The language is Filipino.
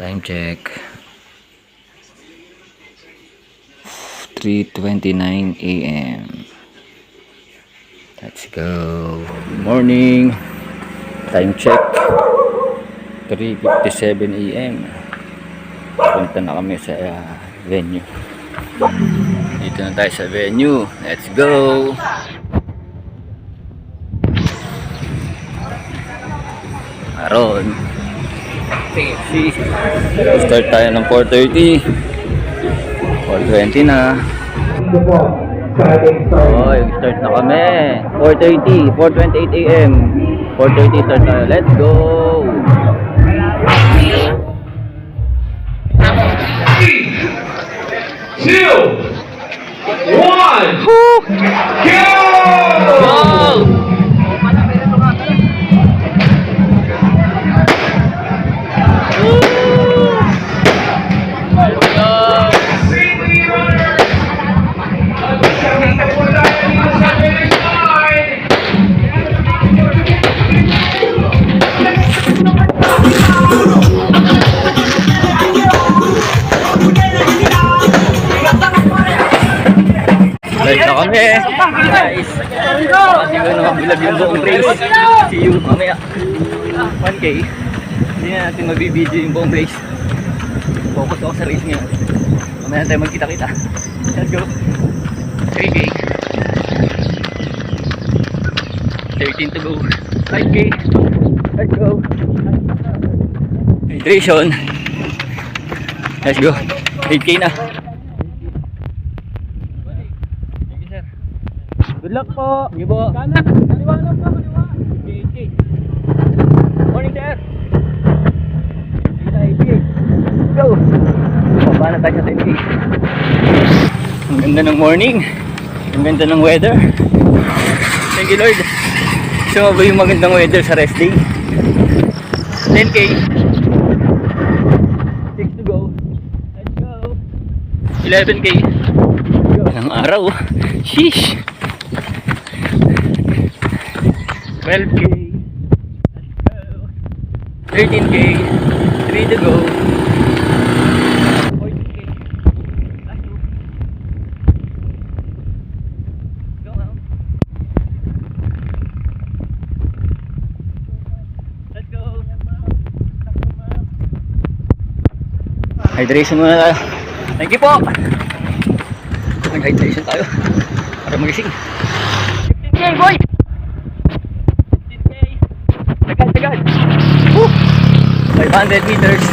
Time check. 3:29 AM. Let's go. Good morning. Time check. 3:57 AM. Punta na kami sa venue. Dito na tayo sa venue. Let's go. Aron. Start tayo ng 4:30. 4:20 na. Oh, start na kami. 4:30, 4:28 AM. 4:30 start tayo. Let's go. 3, 2, 1, go! Live na kami. Guys. Kasi ko naman bilag yung buong race. See you mamaya. 1K. Hindi na natin mabibideo yung buong race. Focus ako sa race ngayon. Mamaya tayo magkita-kita. Let's go. 3K. 13 to go. 5K. Let's go. Hydration. Let's go. 8K na. Good luck po. Sige po. Kanan. Kaliwa lang po. Kaliwa. Okay. Morning, sir. Go. Baba na tayo sa 10K. Ang ganda ng morning. Ang ganda ng weather. Thank you, Lord. Gusto mo ba yung magandang weather sa rest day? 10K. 6 to go. Let's go. 11K. Ang araw. Sheesh. 12K. Let's go. 13K. 3 to go. 14K. Last 2. Go now. Let's go. Hydration muna tayo. Thank you po. Nag-hydration tayo para magising. 15K boy. 15K. Agad. 500 meters.